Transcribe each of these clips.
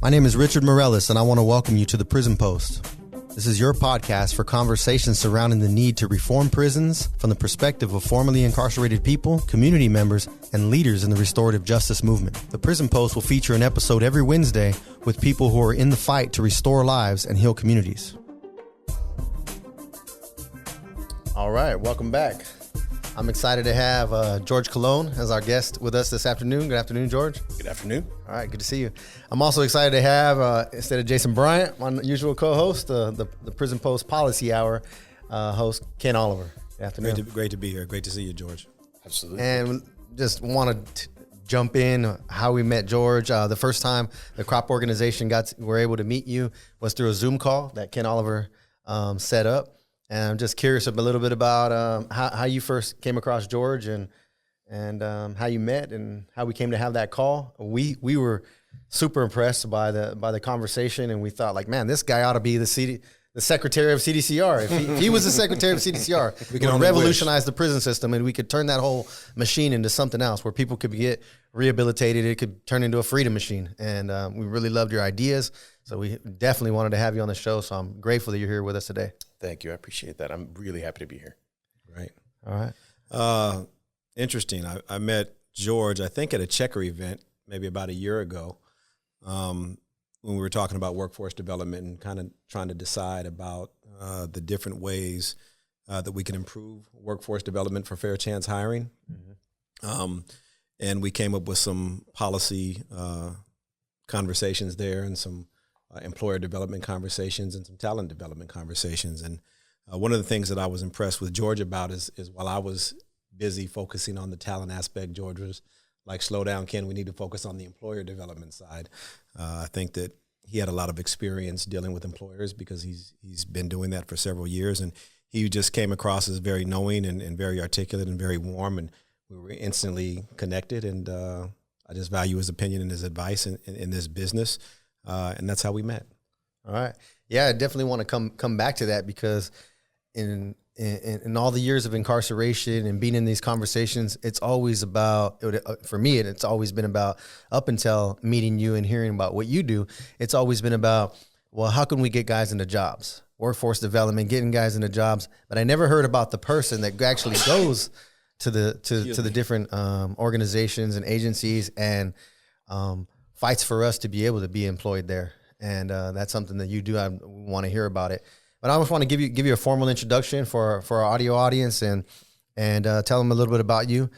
My name is Richard Morellis, and I want to welcome you to the Prison Post. This is your podcast for conversations surrounding the need to reform prisons from the perspective of formerly incarcerated people, community members, and leaders in the restorative justice movement. The Prison Post will feature an episode every Wednesday with people who are in the fight to restore lives and heal communities. All right, welcome back. I'm excited to have George Colon as our guest with us this afternoon. Good afternoon, George. Good afternoon. All right, good to see you. I'm also excited to have, instead of Jason Bryant, my usual co-host, the Prison Post Policy Hour host, Ken Oliver. Good afternoon. Great to be here. Great to see you, George. Absolutely. And just wanted to jump in how we met George. The first time the crop organization were able to meet you was through a Zoom call that Ken Oliver set up. And I'm just curious a little bit about how you first came across George and how you met and how we came to have that call. We were super impressed by the conversation, and we thought, like, man, this guy ought to be the secretary of CDCR. If he was the secretary of CDCR, we could revolutionize the prison system, and we could turn that whole machine into something else where people could get rehabilitated. It could turn into a freedom machine. And we really loved your ideas. So we definitely wanted to have you on the show. So I'm grateful that you're here with us today. Thank you. I appreciate that. I'm really happy to be here. Right. All right. Interesting. I met George, I think, at a Checker event maybe about a year ago when we were talking about workforce development and kind of trying to decide about the different ways that we can improve workforce development for fair chance hiring. Mm-hmm. And we came up with some policy conversations there and some employer development conversations and some talent development conversations. And one of the things that I was impressed with George about is while I was busy focusing on the talent aspect, George was like, slow down, Ken, we need to focus on the employer development side. I think that he had a lot of experience dealing with employers because he's been doing that for several years. And he just came across as very knowing and very articulate and very warm. And we were instantly connected. And I just value his opinion and his advice in this business. And that's how we met. All right. Yeah, I definitely want to come back to that because in all the years of incarceration and being in these conversations, it's always about, for me, it's always been about, up until meeting you and hearing about what you do, it's always been about, well, how can we get guys into jobs? Workforce development, getting guys into jobs. But I never heard about the person that actually goes to the different organizations and agencies and fights for us to be able to be employed there. And that's something that you do. I want to hear about it. But I just want to give you a formal introduction for our audio audience and tell them a little bit about you.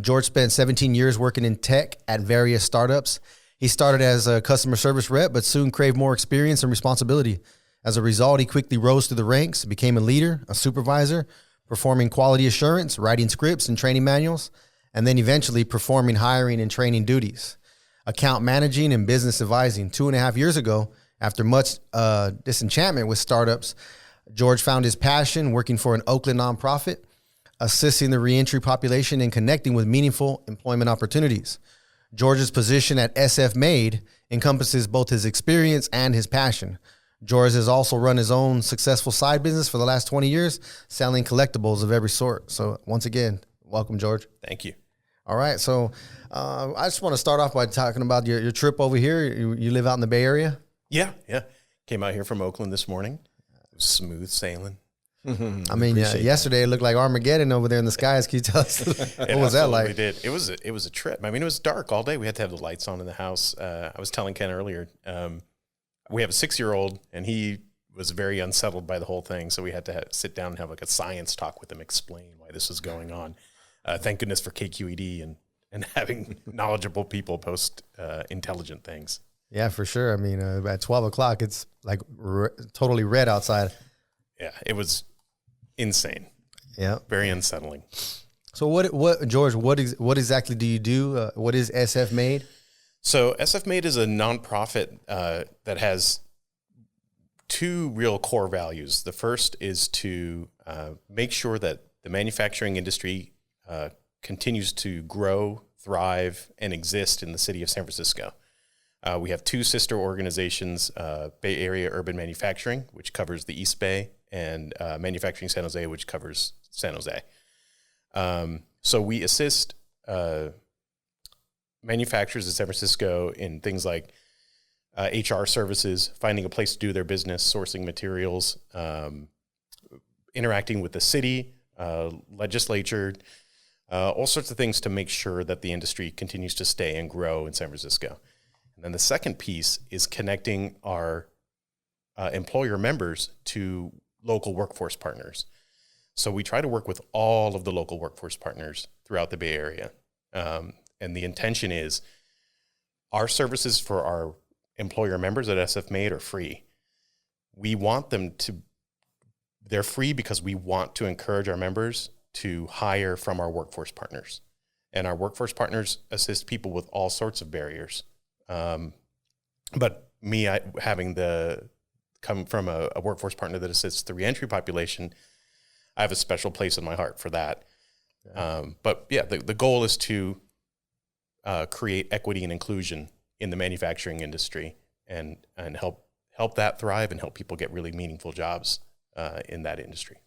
George spent 17 years working in tech at various startups. He started as a customer service rep, but soon craved more experience and responsibility. As a result, he quickly rose through the ranks, became a leader, a supervisor, performing quality assurance, writing scripts and training manuals, and then eventually performing hiring and training duties. Account managing and business advising. 2.5 years ago, after much disenchantment with startups, George found his passion working for an Oakland nonprofit, assisting the reentry population and connecting with meaningful employment opportunities. George's position at SFMade encompasses both his experience and his passion. George has also run his own successful side business for the last 20 years, selling collectibles of every sort. So once again, welcome, George. Thank you. All right. So I just want to start off by talking about your trip over here. You live out in the Bay Area? Yeah. Came out here from Oakland this morning. It was smooth sailing. I mean, yesterday it looked like Armageddon over there in the skies. Can you tell us what was that like? It was a trip. I mean, it was dark all day. We had to have the lights on in the house. I was telling Ken earlier, we have a 6-year-old, and he was very unsettled by the whole thing. So we had to sit down and have like a science talk with him, explain why this was going on. Thank goodness for KQED and having knowledgeable people post intelligent things. Yeah, for sure. I mean, at 12 o'clock, it's like totally red outside. Yeah, it was insane. Yeah. Very unsettling. So George, what exactly do you do? What is SFMade? So SFMade is a nonprofit that has two real core values. The first is to make sure that the manufacturing industry continues to grow, thrive, and exist in the city of San Francisco. We have two sister organizations, Bay Area Urban Manufacturing, which covers the East Bay, and Manufacturing San Jose, which covers San Jose. So we assist manufacturers in San Francisco in things like HR services, finding a place to do their business, sourcing materials, interacting with the city, legislature, all sorts of things to make sure that the industry continues to stay and grow in San Francisco. And then the second piece is connecting our employer members to local workforce partners. So we try to work with all of the local workforce partners throughout the Bay Area. And the intention is our services for our employer members at SFMade are free. We want them to, they're free because we want to encourage our members to hire from our workforce partners. And our workforce partners assist people with all sorts of barriers. But me having come from a workforce partner that assists the reentry population, I have a special place in my heart for that. But yeah, the goal is to create equity and inclusion in the manufacturing industry and help that thrive and help people get really meaningful jobs in that industry.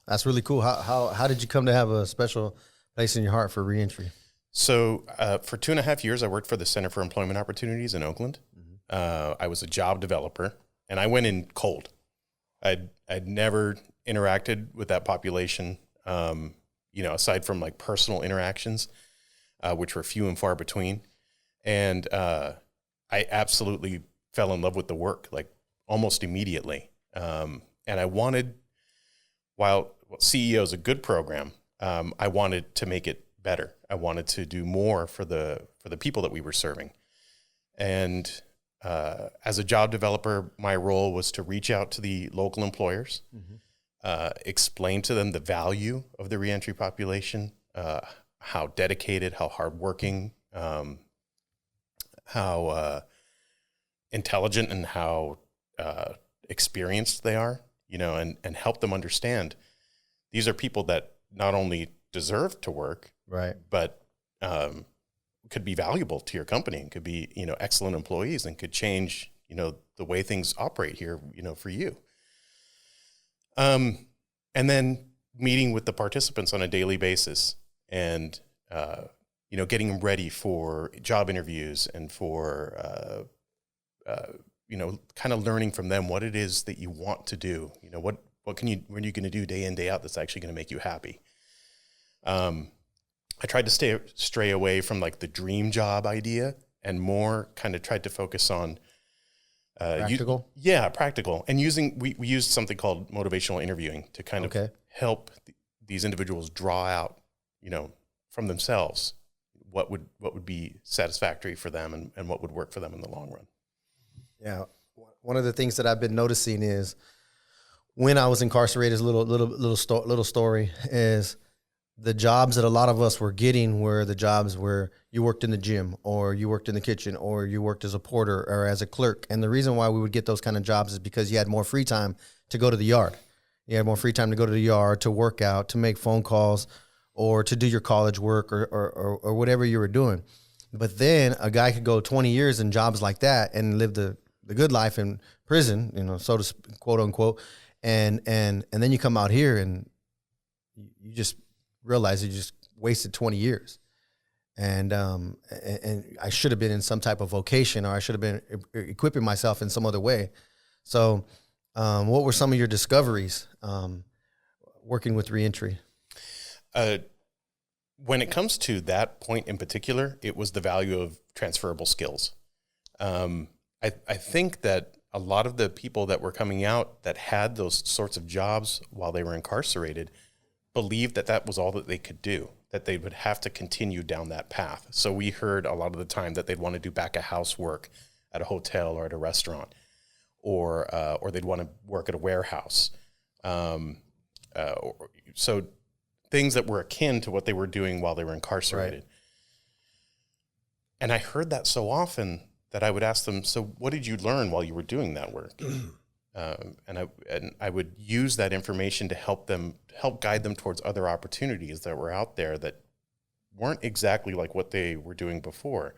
That's really cool. How did you come to have a special place in your heart for reentry? So for 2.5 years, I worked for the Center for Employment Opportunities in Oakland. I was a job developer, and I went in cold. I'd never interacted with that population, aside from like personal interactions, which were few and far between. And I absolutely fell in love with the work, like almost immediately. And I wanted, while CEO is a good program, I wanted to make it better. I wanted to do more for the people that we were serving. And as a job developer, my role was to reach out to the local employers, explain to them the value of the reentry population, how dedicated, how hardworking, how intelligent and how experienced they are, and help them understand these are people that not only deserve to work, right, but could be valuable to your company and could be, excellent employees and could change, the way things operate here, for you. And then meeting with the participants on a daily basis and, getting them ready for job interviews and for, kind of learning from them what it is that you want to do. What are you going to do day in, day out that's actually going to make you happy? I tried to stray away from like the dream job idea and more kind of tried to focus on practical. Practical. And we used something called motivational interviewing to kind of help these individuals draw out, from themselves what would be satisfactory for them and what would work for them in the long run. Yeah. One of the things that I've been noticing is when I was incarcerated, little story is the jobs that a lot of us were getting were the jobs where you worked in the gym or you worked in the kitchen or you worked as a porter or as a clerk. And the reason why we would get those kind of jobs is because you had more free time to go to the yard. You had more free time to go to the yard, to work out, to make phone calls, or to do your college work or whatever you were doing. But then a guy could go 20 years in jobs like that and live the good life in prison, so to quote unquote. And then you come out here and you just realize you just wasted 20 years. And I should have been in some type of vocation, or I should have been equipping myself in some other way. So what were some of your discoveries working with reentry? When it comes to that point in particular, it was the value of transferable skills. I think that a lot of the people that were coming out that had those sorts of jobs while they were incarcerated believed that was all that they could do, that they would have to continue down that path. So we heard a lot of the time that they'd want to do back of house work at a hotel or at a restaurant, or they'd want to work at a warehouse. So things that were akin to what they were doing while they were incarcerated. Right. And I heard that so often that I would ask them, so what did you learn while you were doing that work? And I would use that information to help guide them towards other opportunities that were out there that weren't exactly like what they were doing before.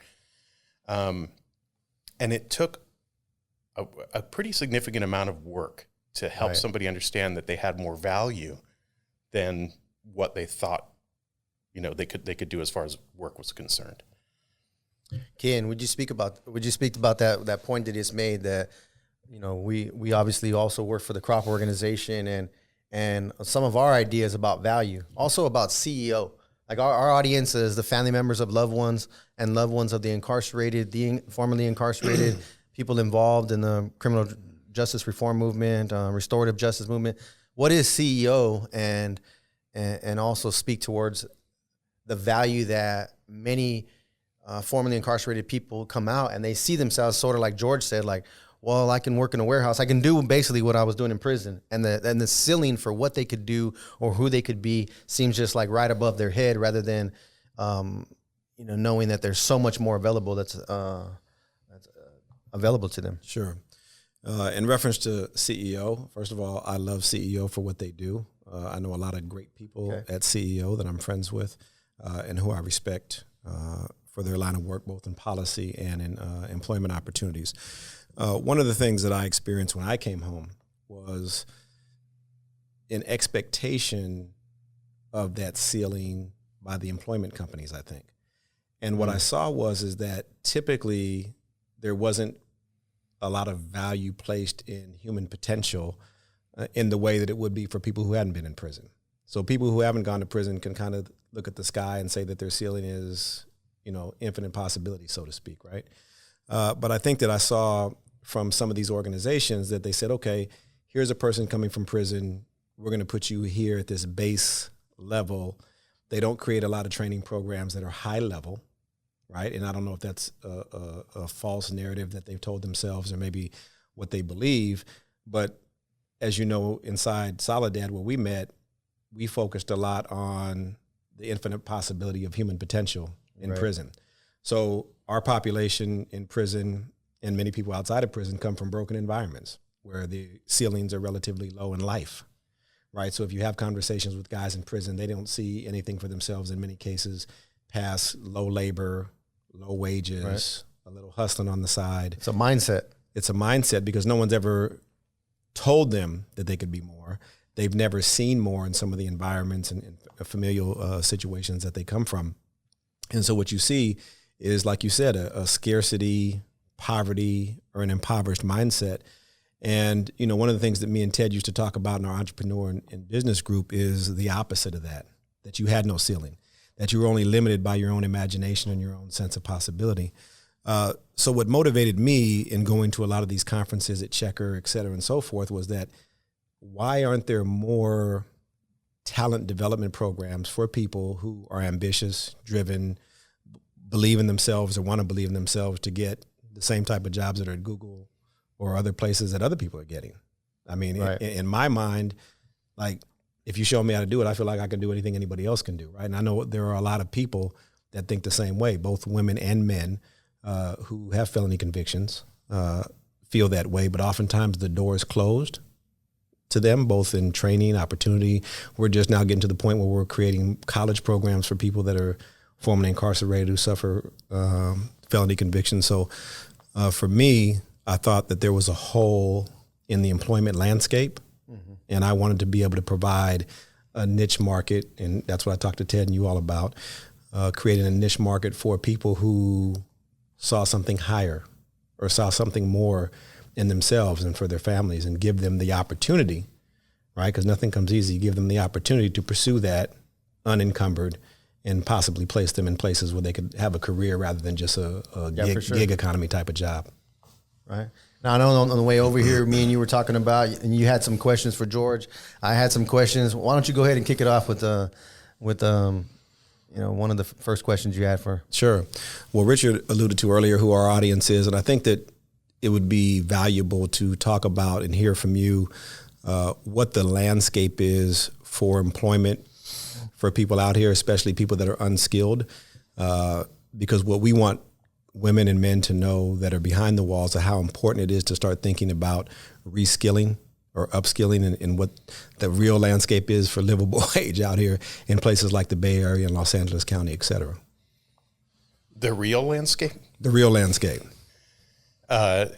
And it took a pretty significant amount of work to help somebody understand that they had more value than what they thought, they could do as far as work was concerned. Ken, would you speak about that point that is made that, you know, we obviously also work for the crop organization, and some of our ideas about value, also about CEO. Like our audience is the family members of loved ones and loved ones of the incarcerated, the formerly incarcerated, people involved in the criminal justice reform movement, restorative justice movement. What is CEO, and also speak towards the value that many formerly incarcerated people come out and they see themselves sort of like George said, like, well, I can work in a warehouse. I can do basically what I was doing in prison. And the ceiling for what they could do or who they could be seems just like right above their head, rather than, knowing that there's so much more available that's available to them. Sure. In reference to CEO, first of all, I love CEO for what they do. I know a lot of great people at CEO that I'm friends with and who I respect for their line of work, both in policy and in employment opportunities. One of the things that I experienced when I came home was an expectation of that ceiling by the employment companies, I think. And what I saw is that typically there wasn't a lot of value placed in human potential in the way that it would be for people who hadn't been in prison. So people who haven't gone to prison can kind of look at the sky and say that their ceiling is, infinite possibility, so to speak, right? But I think that I saw from some of these organizations that they said, okay, here's a person coming from prison. We're going to put you here at this base level. They don't create a lot of training programs that are high level, right? And I don't know if that's a false narrative that they've told themselves or maybe what they believe. But as you know, inside Soledad, where we met, we focused a lot on the infinite possibility of human potential in prison. So our population in prison and many people outside of prison come from broken environments where the ceilings are relatively low in life, right? So if you have conversations with guys in prison, they don't see anything for themselves in many cases past low labor, low wages, a little hustling on the side. It's a mindset. It's a mindset because no one's ever told them that they could be more. They've never seen more in some of the environments and familial situations that they come from. And so what you see is, like you said, a scarcity, poverty, or an impoverished mindset. And, one of the things that me and Ted used to talk about in our entrepreneur and business group is the opposite of that you had no ceiling, that you were only limited by your own imagination and your own sense of possibility. So what motivated me in going to a lot of these conferences at Checker, et cetera, and so forth, was that why aren't there more talent development programs for people who are ambitious, driven, believe in themselves or want to believe in themselves to get the same type of jobs that are at Google or other places that other people are getting? I mean, in my mind, like, if you show me how to do it, I feel like I can do anything anybody else can do, right? And I know there are a lot of people that think the same way, both women and men who have felony convictions feel that way, but oftentimes the door is closed to them, both in training, opportunity. We're just now getting to the point where we're creating college programs for people that are formerly incarcerated who suffer felony convictions. So for me, I thought that there was a hole in the employment landscape, and I wanted to be able to provide a niche market, and that's what I talked to Ted and you all about, creating a niche market for people who saw something higher or saw something more in themselves and for their families, and give them the opportunity, right? Because nothing comes easy. Give them the opportunity to pursue that unencumbered and possibly place them in places where they could have a career rather than just a gig economy type of job. Right. Now, I know on the way over here, me and you were talking about, and you had some questions for George. I had some questions. Why don't you go ahead and kick it off with one of the first questions you had for? Sure. Well, Richard alluded to earlier who our audience is, and I think that it would be valuable to talk about and hear from you what the landscape is for employment for people out here, especially people that are unskilled, because what we want women and men to know that are behind the walls are how important it is to start thinking about reskilling or upskilling and what the real landscape is for livable wage out here in places like the Bay Area and Los Angeles County, et cetera. The real landscape? The real landscape. To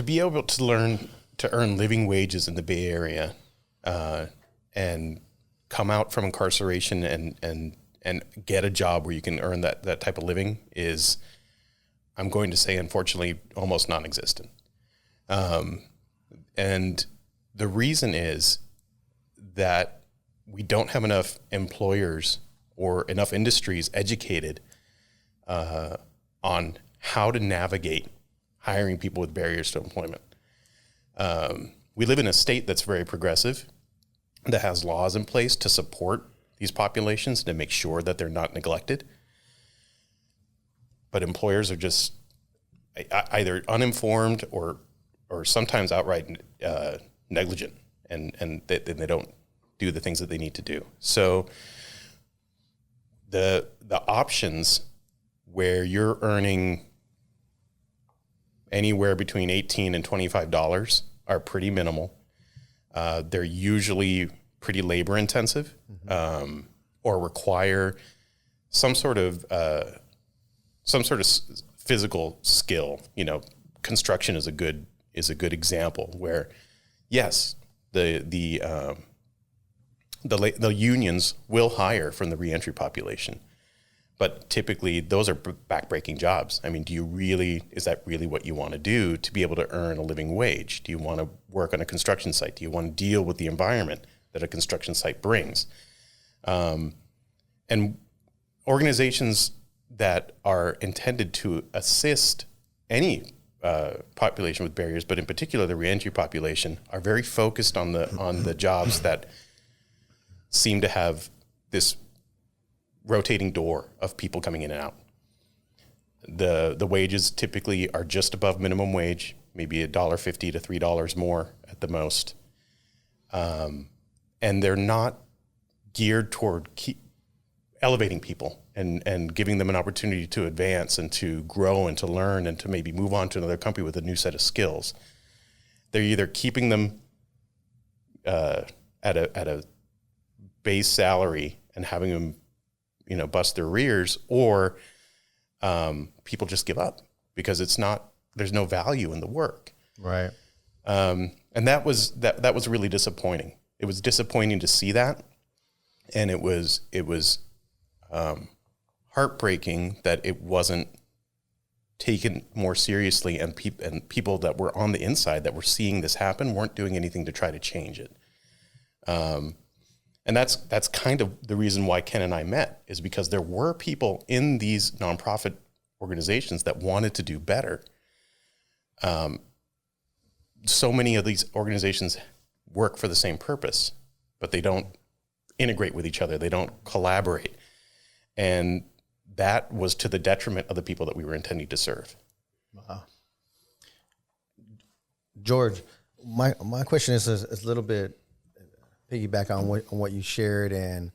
be able to learn to earn living wages in the Bay Area and come out from incarceration and and get a job where you can earn that type of living is, I'm going to say, unfortunately, almost non-existent. And the reason is that we don't have enough employers or enough industries educated on how to navigate hiring people with barriers to employment. We live in a state that's very progressive, that has laws in place to support these populations, to make sure that they're not neglected. But employers are just either uninformed or sometimes outright negligent, and they don't do the things that they need to do. So the options where you're earning anywhere between $18 and $25 are pretty minimal. They're usually pretty labor intensive, or require some sort of physical skill. Construction is a good example where, yes, the unions will hire from the reentry population, but typically those are backbreaking jobs. I mean, is that really what you want to do to be able to earn a living wage? Do you want to work on a construction site? Do you want to deal with the environment that a construction site brings? And organizations that are intended to assist any population with barriers, but in particular the reentry population, are very focused on the jobs that seem to have this rotating door of people coming in and out. The wages typically are just above minimum wage, maybe $1.50 to $3 more at the most, and they're not geared toward elevating people and giving them an opportunity to advance and to grow and to learn and to maybe move on to another company with a new set of skills. They're either keeping them at a base salary and having them, bust their rears, or people just give up because there's no value in the work. Right. And that was really disappointing. It was disappointing to see that. And it was heartbreaking that it wasn't taken more seriously, and people that were on the inside that were seeing this happen weren't doing anything to try to change it. And that's kind of the reason why Ken and I met, is because there were people in these nonprofit organizations that wanted to do better. So many of these organizations work for the same purpose, but they don't integrate with each other. They don't collaborate. And that was to the detriment of the people that we were intending to serve. Wow. George, my question is a little bit piggyback on what you shared, and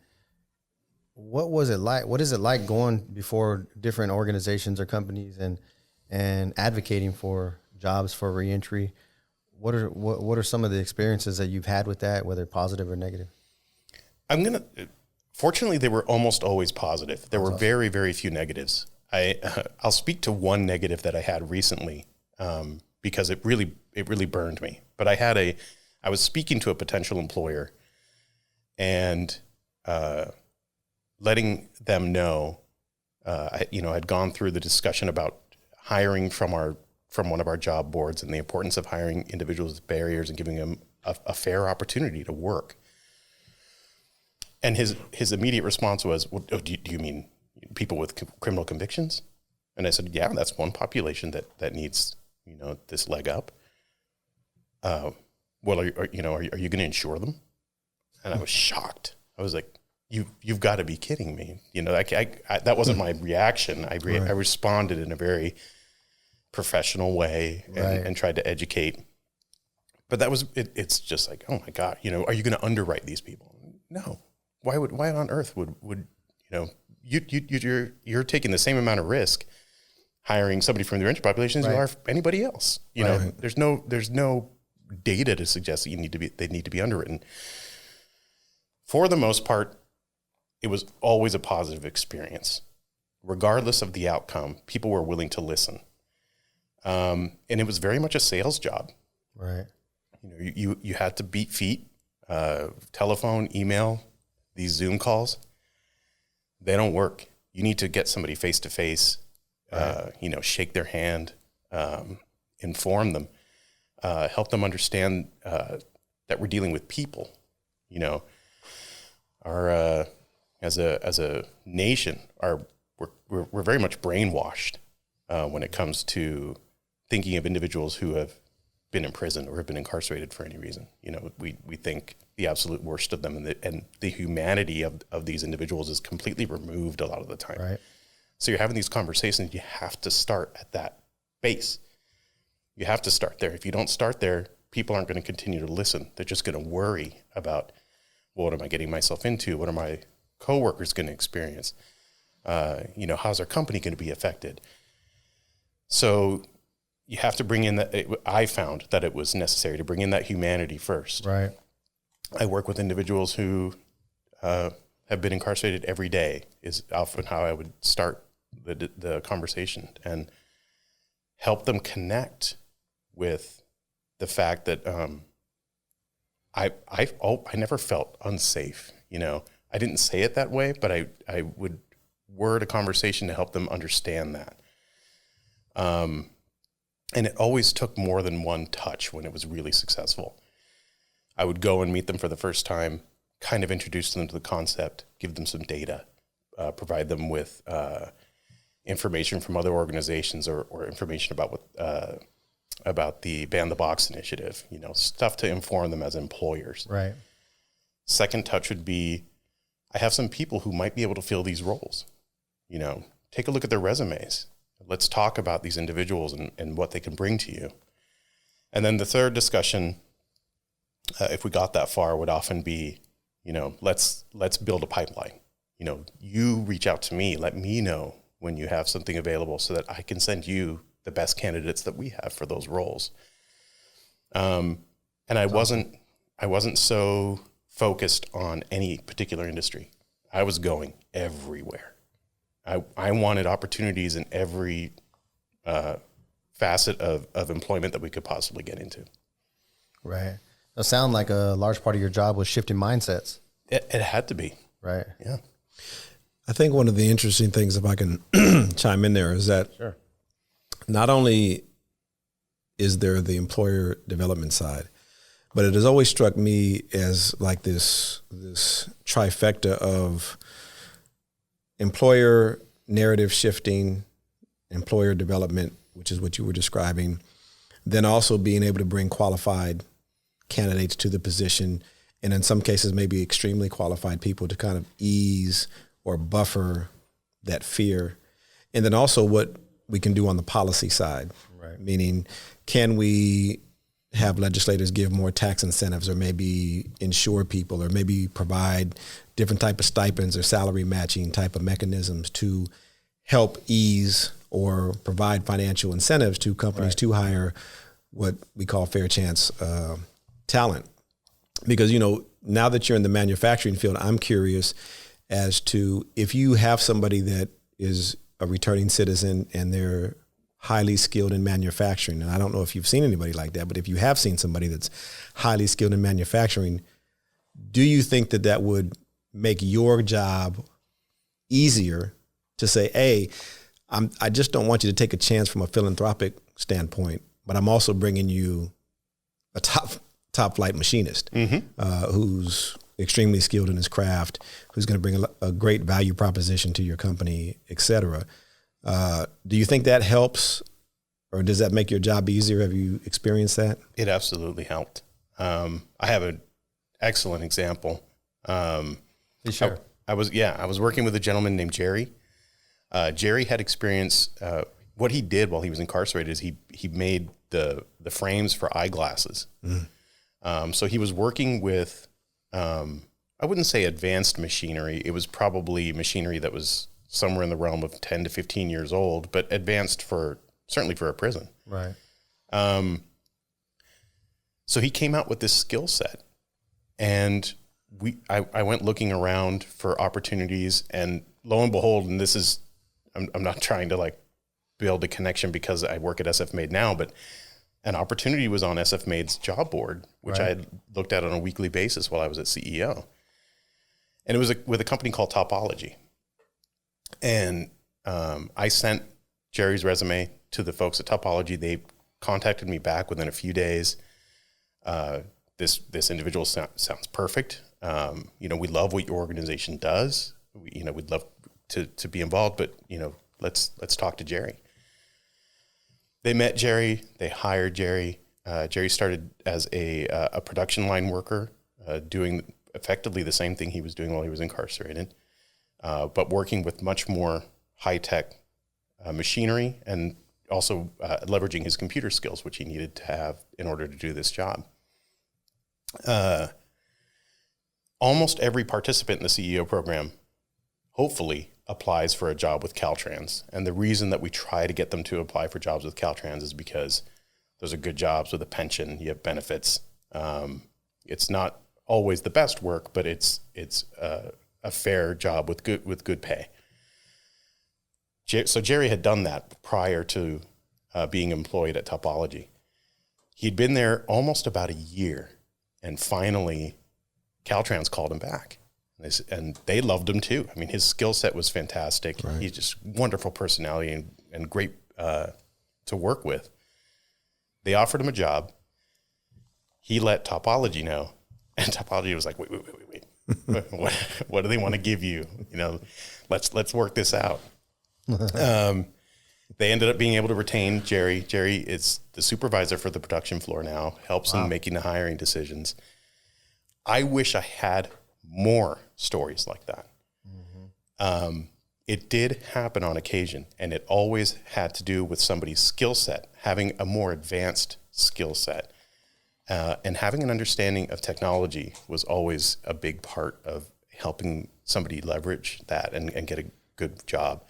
what was it like? What is it like going before different organizations or companies and advocating for jobs for reentry? What are some of the experiences that you've had with that, whether positive or negative? Fortunately, they were almost always positive. There were very, very few negatives. I'll speak to one negative that I had recently, because it really burned me. But I was speaking to a potential employer, and letting them know, I'd gone through the discussion about hiring from one of our job boards and the importance of hiring individuals with barriers and giving them a fair opportunity to work. And his immediate response was, well, do you mean people with criminal convictions? And I said, yeah, that's one population that needs, this leg up. Well, are you going to insure them? And I was shocked. I was like, you've got to be kidding me. That wasn't my reaction. I responded in a very professional way and tried to educate. But that was it. It's just like, oh my God, are you going to underwrite these people? No. Why on earth would you're taking the same amount of risk hiring somebody from the reentry population as you are anybody else? There's no data to suggest that they need to be underwritten. For the most part, it was always a positive experience. Regardless of the outcome, people were willing to listen. And it was very much a sales job. Right. You had to beat feet, telephone, email, these Zoom calls. they don't work. You need to get somebody face to face, shake their hand, inform them, help them understand that we're dealing with people. You know, our as a nation, we're very much brainwashed when it comes to thinking of individuals who have been in prison or have been incarcerated for any reason. You know, we think the absolute worst of them, and the humanity of these individuals is completely removed a lot of the time. Right. So you're having these conversations, you have to start at that base. You have to start there. If you don't start there, people aren't going to continue to listen. They're just going to worry about, well, what am I getting myself into? What are my coworkers going to experience? How's our company going to be affected? So you have to bring in I found that it was necessary to bring in that humanity first. Right. I work with individuals who have been incarcerated every day is often how I would start the conversation and help them connect with the fact that I never felt unsafe. You know, I didn't say it that way, but I would word a conversation to help them understand that. And it always took more than one touch when it was really successful. I would go and meet them for the first time, kind of introduce them to the concept, give them some data, provide them with information from other organizations or information about the Ban the Box initiative, you know, stuff to inform them as employers. Right. Second touch would be, I have some people who might be able to fill these roles. You know, take a look at their resumes. Let's talk about these individuals and what they can bring to you. And then the third discussion, if we got that far, would often be, you know, let's build a pipeline. You know, you reach out to me, let me know when you have something available so that I can send you the best candidates that we have for those roles. And I wasn't so focused on any particular industry. I was going everywhere. I wanted opportunities in every facet of employment that we could possibly get into. Right. It sounds like a large part of your job was shifting mindsets. It had to be. Right. Yeah. I think one of the interesting things, if I can chime in there, is that Sure. not only is there the employer development side, but it has always struck me as like this trifecta of employer narrative shifting, employer development, which is what you were describing, then also being able to bring qualified candidates to the position, and in some cases maybe extremely qualified people to kind of ease or buffer that fear. And then also what we can do on the policy side, Right. Meaning, can we have legislators give more tax incentives, or maybe insure people, or maybe provide different type of stipends or salary matching type of mechanisms to help ease or provide financial incentives to companies Right. to hire what we call fair chance talent. Because, you know, now that you're in the manufacturing field, I'm curious as to if you have somebody that is a returning citizen and they're highly skilled in manufacturing, and I don't know if you've seen anybody like that, but if you have seen somebody that's highly skilled in manufacturing, do you think that that would make your job easier to say, hey, I just don't want you to take a chance from a philanthropic standpoint, but I'm also bringing you a top flight machinist who's extremely skilled in his craft, who's going to bring a great value proposition to your company, et cetera. Do you think that helps, or does that make your job easier? Have you experienced that? It absolutely helped. I have an excellent example. Sure. I was working with a gentleman named Jerry. Jerry had experience. What he did while he was incarcerated is he made the frames for eyeglasses. So he was working with, I wouldn't say advanced machinery. It was probably machinery that was somewhere in the realm of 10 to 15 years old, but advanced certainly for a prison. Right. So he came out with this skill set, and I went looking around for opportunities, and lo and behold, and this is, I'm not trying to like build a connection because I work at SFMade now, but an opportunity was on SFMade's job board, which Right. I had looked at on a weekly basis while I was at CEO. And it was with a company called Topology. And I sent Jerry's resume to the folks at Topology. They contacted me back within a few days. This individual sounds perfect. We love what your organization does. We'd love to be involved, but let's talk to Jerry. They met Jerry. They hired Jerry. Jerry started as a production line worker, doing effectively the same thing he was doing while he was incarcerated, but working with much more high-tech machinery and also leveraging his computer skills, which he needed to have in order to do this job. Almost every participant in the CEO program, hopefully, applies for a job with Caltrans. And the reason that we try to get them to apply for jobs with Caltrans is because those are good jobs with a pension, you have benefits. It's not always the best work, but it's a fair job with good pay. So Jerry had done that prior to being employed at Topology. He'd been there almost about a year, and finally Caltrans called him back. And they loved him too. I mean, his skill set was fantastic. Right. He's just wonderful personality and great to work with. They offered him a job. He let Topology know, and Topology was like, wait. What do they want to give you? Let's work this out. They ended up being able to retain Jerry. Jerry is the supervisor for the production floor now, helps in making the hiring decisions. I wish I had more stories like that. Mm-hmm. It did happen on occasion, and it always had to do with somebody's skill set, having a more advanced skill set. And having an understanding of technology was always a big part of helping somebody leverage that and get a good job.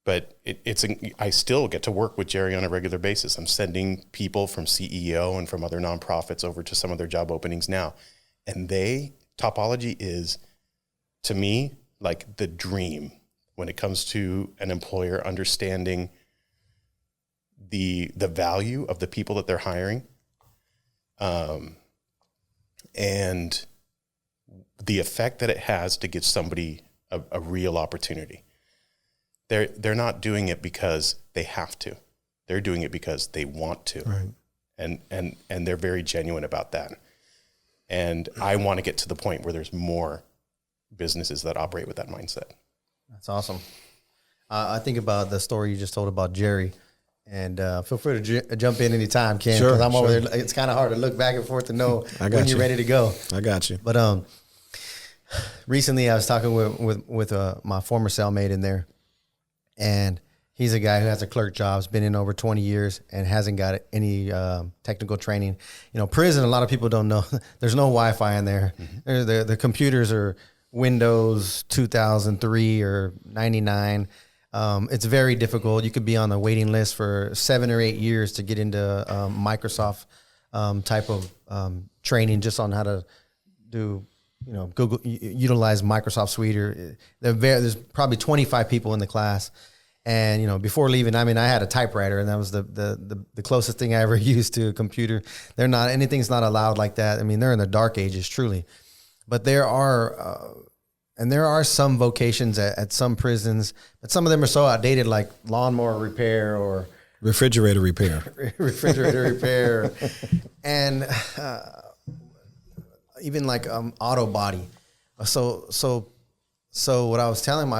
But I still get to work with Jerry on a regular basis. I'm sending people from CEO and from other nonprofits over to some of their job openings now. And Topology is, to me, like the dream when it comes to an employer understanding the value of the people that they're hiring, and the effect that it has to give somebody a real opportunity. They're not doing it because they have to. They're doing it because they want to. Right. And they're very genuine about that. And I want to get to the point where there's more businesses that operate with that mindset. That's awesome. I think about the story you just told about Jerry. And feel free to jump in anytime, Ken, because I'm over there. It's kind of hard to look back and forth to know when you're ready to go. I got you. But recently I was talking with my former cellmate in there, and he's a guy who has a clerk job, has been in over 20 years, and hasn't got any technical training. Prison, a lot of people don't know, there's no Wi-Fi in there. Mm-hmm. The computers are Windows 2003 or 99. It's very difficult. You could be on a waiting list for 7 or 8 years to get into Microsoft type of training just on how to do, Google, utilize Microsoft Suite. Or there's probably 25 people in the class. And, before leaving, I had a typewriter, and that was the closest thing I ever used to a computer. Anything's not allowed like that. They're in the dark ages, truly. But there are some vocations at some prisons, but some of them are so outdated, like lawnmower repair or refrigerator repair, and even like auto body. So what I was telling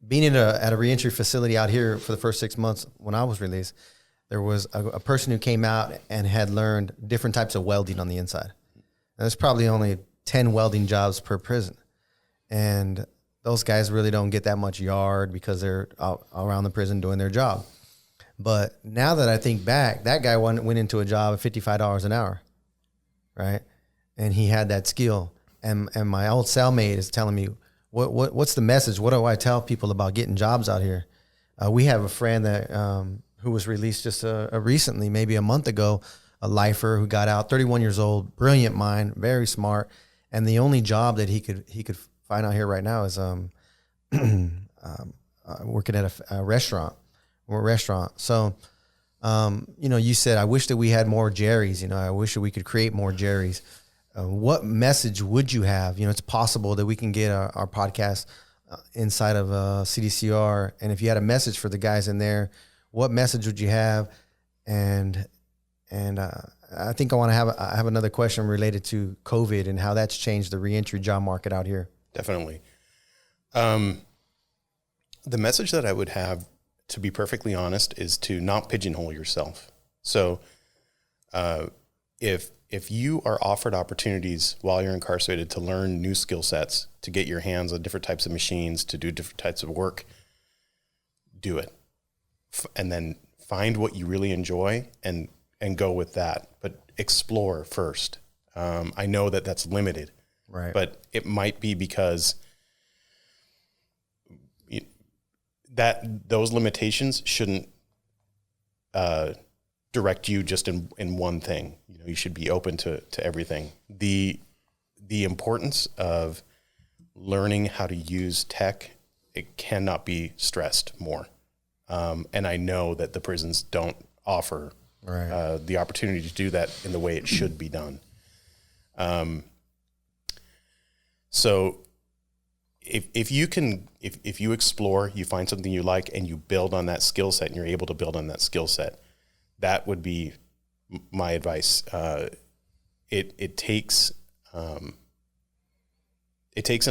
being at a reentry facility out here for the first 6 months when I was released, there was a person who came out and had learned different types of welding on the inside. And there's probably only 10 welding jobs per prison. And those guys really don't get that much yard because they're out around the prison doing their job. But now that I think back, that guy went into a job at $55 an hour, right? And he had that skill. And my old cellmate is telling me, what's the message? What do I tell people about getting jobs out here? We have a friend that who was released just recently, maybe a month ago, a lifer who got out, 31 years old, brilliant mind, very smart. And the only job that he could find out here right now is working at a restaurant. So, you said, I wish that we had more Jerrys. I wish that we could create more Jerrys. what message would you have? You know, it's possible that we can get our podcast inside of CDCR. And if you had a message for the guys in there, what message would you have? And I think I have another question related to COVID and how that's changed the reentry job market out here. Definitely. The message that I would have, to be perfectly honest, is to not pigeonhole yourself. So if you are offered opportunities while you're incarcerated to learn new skill sets, to get your hands on different types of machines, to do different types of work, do it. And then find what you really enjoy and go with that. But explore first. I know that that's limited, right? But it might be because those limitations shouldn't direct you just in one thing. You know, you should be open to everything. The importance of learning how to use tech, it cannot be stressed more. And I know that the prisons don't offer the opportunity to do that in the way it should be done. So if you explore, you find something you like and you build on that skill set and you're able to build on that skill set, that would be my advice. It takes an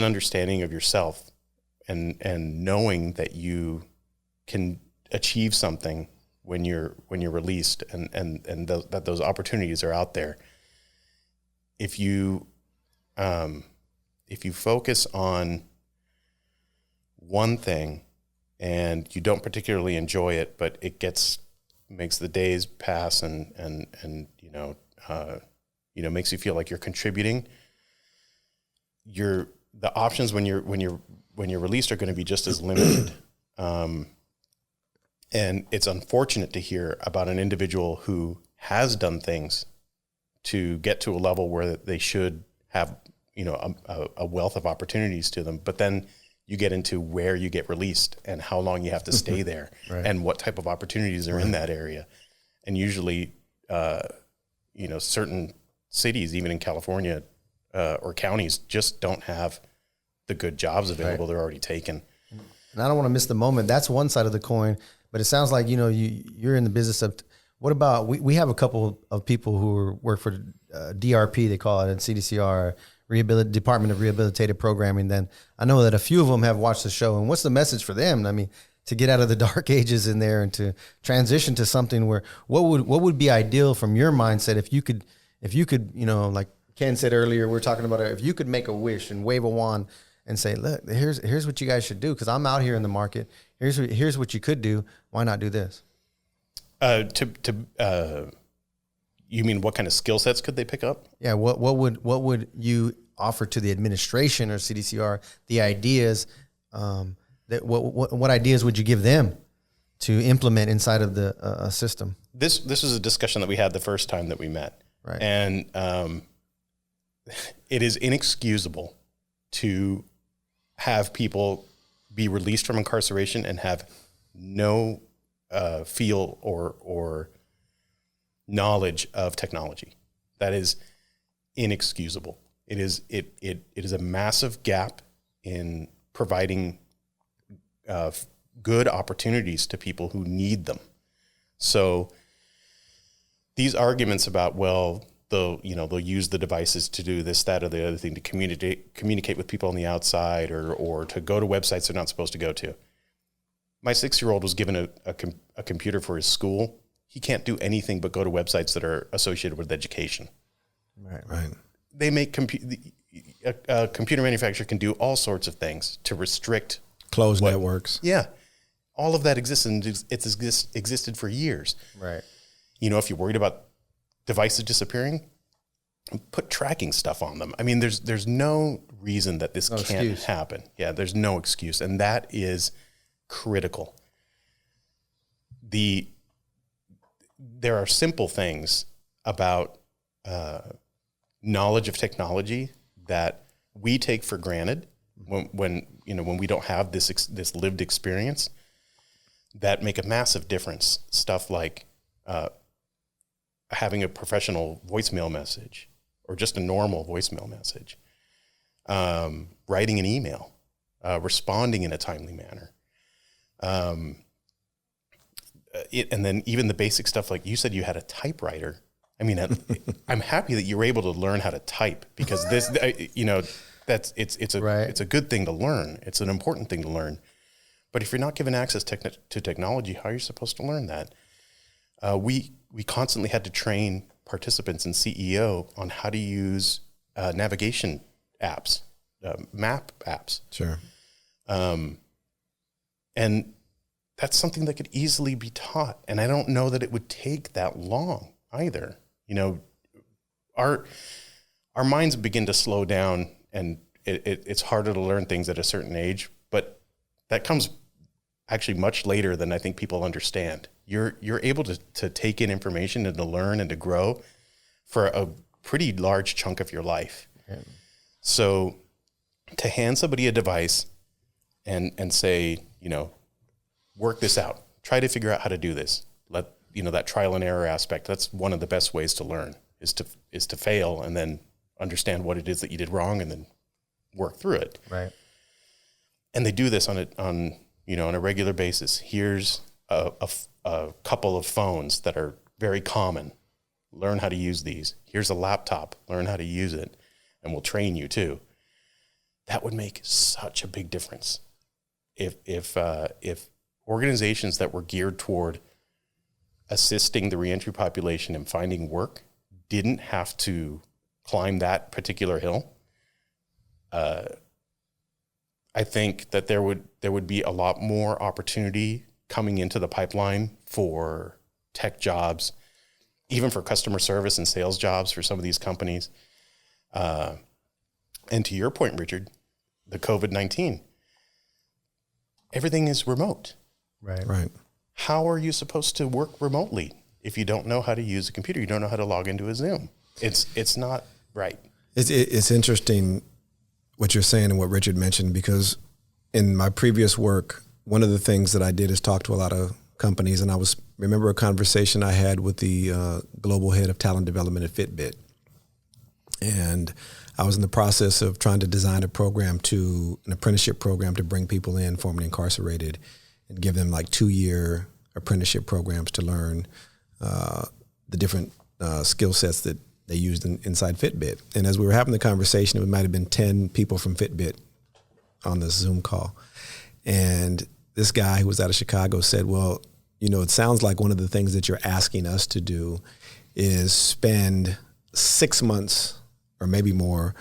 understanding of yourself and knowing that you can achieve something when you're released and that those opportunities are out there. If you focus on one thing and you don't particularly enjoy it, but it makes the days pass and makes you feel like you're contributing, the options when you're released are going to be just as limited. And it's unfortunate to hear about an individual who has done things to get to a level where they should have, a wealth of opportunities to them. But then you get into where you get released and how long you have to stay there and what type of opportunities are in that area. And usually, certain cities, even in California or counties, just don't have the good jobs available. They're already taken. And I don't want to miss the moment. That's one side of the coin. But it sounds like, you're in the business of, what about, we have a couple of people who work for DRP, they call it, at CDCR, Department of Rehabilitative Programming. Then I know that a few of them have watched the show. And what's the message for them? I mean, to get out of the dark ages in there and to transition to something where, what would be ideal from your mindset if you could, like Ken said earlier, we're talking about if you could make a wish and wave a wand and say, look, here's what you guys should do, because I'm out here in the market. Here's what you could do. Why not do this? You mean what kind of skill sets could they pick up? Yeah. What would you offer to the administration or CDCR? The ideas what ideas would you give them to implement inside of the system? This was a discussion that we had the first time that we met, right? And it is inexcusable to have people be released from incarceration and have no feel or knowledge of technology. That is inexcusable. It is a massive gap in providing good opportunities to people who need them. So these arguments about, well, they'll use the devices to do this, that, or the other thing, to communicate with people on the outside or to go to websites they're not supposed to go to. My 6-year-old was given a computer for his school. He can't do anything but go to websites that are associated with education. Right. They make a computer manufacturer can do all sorts of things to restrict closed networks. Yeah, all of that exists, and it's existed for years. Right. If you're worried about devices disappearing, put tracking stuff on them. I mean, there's no reason that this can't happen. Yeah, there's no excuse, and that is critical. There are simple things about knowledge of technology that we take for granted when we don't have this lived experience, that make a massive difference. Stuff like having a professional voicemail message, or just a normal voicemail message, writing an email, responding in a timely manner. And then even the basic stuff, like you said, you had a typewriter. I mean, I'm happy that you were able to learn how to type, because this, it's a good thing to learn. It's an important thing to learn. But if you're not given access to technology, how are you supposed to learn that? We constantly had to train participants in CEO on how to use navigation apps, map apps. Sure. And that's something that could easily be taught. And I don't know that it would take that long either. Our minds begin to slow down, and it's harder to learn things at a certain age, but that comes actually much later than I think people understand. You're able to take in information and to learn and to grow for a pretty large chunk of your life. Yeah. So to hand somebody a device and say, work this out, try to figure out how to do this. That trial and error aspect, that's one of the best ways to learn, is to fail and then understand what it is that you did wrong and then work through it. Right. And they do this on a regular basis. Here's a couple of phones that are very common. Learn how to use these. Here's a laptop. Learn how to use it, and we'll train you too. That would make such a big difference. If organizations that were geared toward assisting the reentry population in finding work didn't have to climb that particular hill, I think that there would be a lot more opportunity coming into the pipeline for tech jobs, even for customer service and sales jobs for some of these companies. And to your point, Richard, the COVID-19, everything is remote. Right. How are you supposed to work remotely if you don't know how to use a computer? You don't know how to log into a Zoom. It's not right. It's interesting what you're saying and what Richard mentioned, because in my previous work, one of the things that I did is talk to a lot of companies, and remember a conversation I had with the global head of talent development at Fitbit. And I was in the process of trying to design an apprenticeship program to bring people in formerly incarcerated and give them like 2-year apprenticeship programs to learn the different skill sets that they used inside Fitbit. And as we were having the conversation, it might have been 10 people from Fitbit on this Zoom call. And this guy who was out of Chicago said, well, it sounds like one of the things that you're asking us to do is spend 6 months or maybe more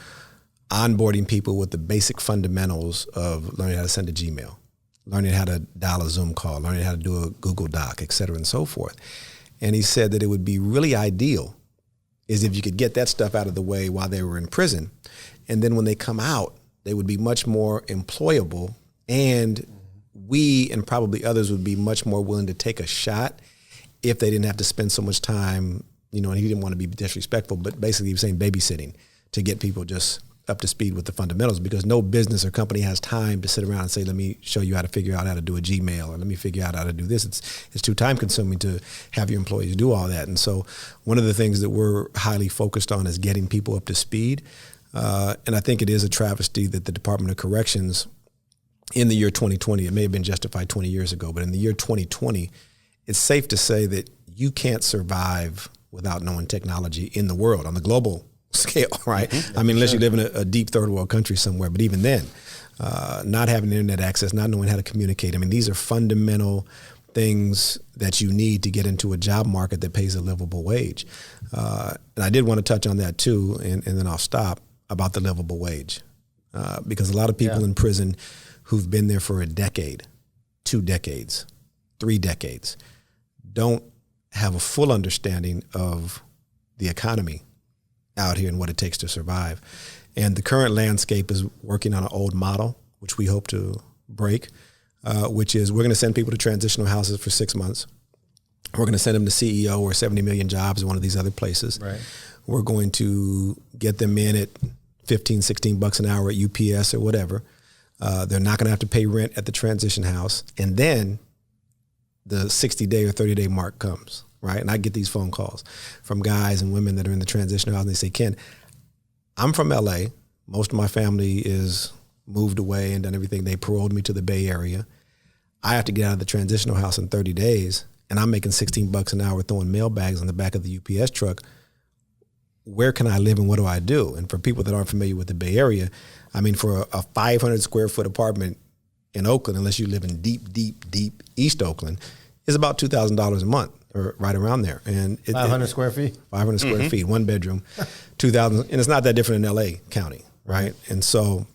onboarding people with the basic fundamentals of learning how to send a Gmail, learning how to dial a Zoom call, learning how to do a Google Doc, et cetera, and so forth. And he said that it would be really ideal is if you could get that stuff out of the way while they were in prison. And then when they come out, they would be much more employable, and we and probably others would be much more willing to take a shot if they didn't have to spend so much time, and he didn't want to be disrespectful, but basically he was saying babysitting to get people just up to speed with the fundamentals, because no business or company has time to sit around and say, let me show you how to figure out how to do a Gmail, or let me figure out how to do this. It's too time consuming to have your employees do all that. And so one of the things that we're highly focused on is getting people up to speed. And I think it is a travesty that the Department of Corrections in the year 2020, it may have been justified 20 years ago, but in the year 2020, it's safe to say that you can't survive without knowing technology in the world on the global scale, right? Mm-hmm. I mean, unless you live in a deep third world country somewhere, but even then, not having internet access, not knowing how to communicate. I mean, these are fundamental things that you need to get into a job market that pays a livable wage. And I did want to touch on that too, and then I'll stop, about the livable wage. Because a lot of people in prison who've been there for a decade, 2 decades, 3 decades, don't have a full understanding of the economy out here and what it takes to survive. And the current landscape is working on an old model, which we hope to break, which is we're going to send people to transitional houses for 6 months. We're going to send them to CEO or 70 million jobs in one of these other places. Right. We're going to get them in at $15, $16 an hour at UPS or whatever. They're not going to have to pay rent at the transition house. And then the 60-day or 30-day mark comes, right? And I get these phone calls from guys and women that are in the transition house, and they say, Ken, I'm from LA. Most of my family is moved away and done everything. They paroled me to the Bay Area. I have to get out of the transitional house in 30 days, and I'm making $16 an hour throwing mail bags on the back of the UPS truck. Where can I live and what do I do? And for people that aren't familiar with the Bay Area, I mean, for a 500 square foot apartment in Oakland, unless you live in deep, deep, deep East Oakland, is about $2,000 a month or right around there. And 500 square feet? 500 square feet, one bedroom, 2,000. And it's not that different in LA County, right? And so,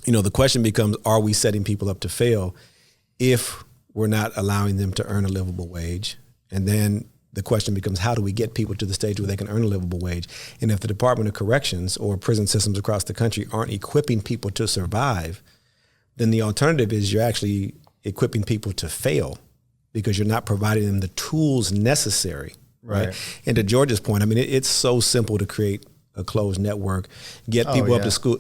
you know, the question becomes, are we setting people up to fail if we're not allowing them to earn a livable wage? And then the question becomes, how do we get people to the stage where they can earn a livable wage? And if the Department of Corrections or prison systems across the country aren't equipping people to survive, then the alternative is you're actually equipping people to fail because you're not providing them the tools necessary, right? And to George's point, I mean, it's so simple to create a closed network, get people up to school,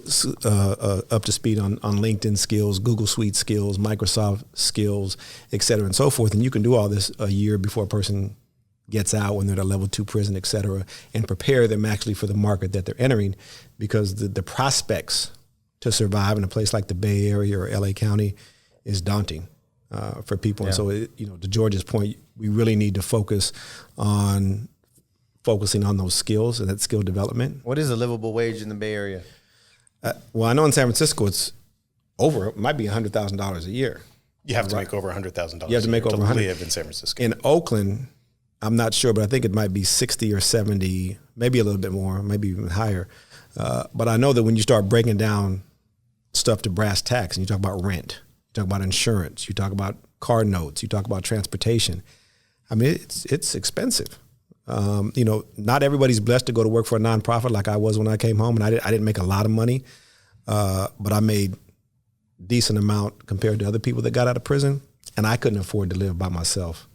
up to speed on LinkedIn skills, Google Suite skills, Microsoft skills, et cetera, and so forth. And you can do all this a year before a person gets out when they're at a level 2 prison, et cetera, and prepare them actually for the market that they're entering, because the prospects to survive in a place like the Bay Area or LA County is daunting for people. And so, you know, to George's point, we really need to focusing on those skills and that skill development. What is a livable wage in the Bay Area? Well, I know in San Francisco it might be $100,000 a year. You have to make over $100,000. You have to make over $100,000 to live in San Francisco. In Oakland, I'm not sure, but I think it might be 60 or 70, maybe a little bit more, maybe even higher. But I know that when you start breaking down stuff to brass tacks, and you talk about rent, you talk about insurance, you talk about car notes, you talk about transportation, I mean, it's expensive. You know, not everybody's blessed to go to work for a nonprofit like I was when I came home, and I didn't make a lot of money, but I made decent amount compared to other people that got out of prison, and I couldn't afford to live by myself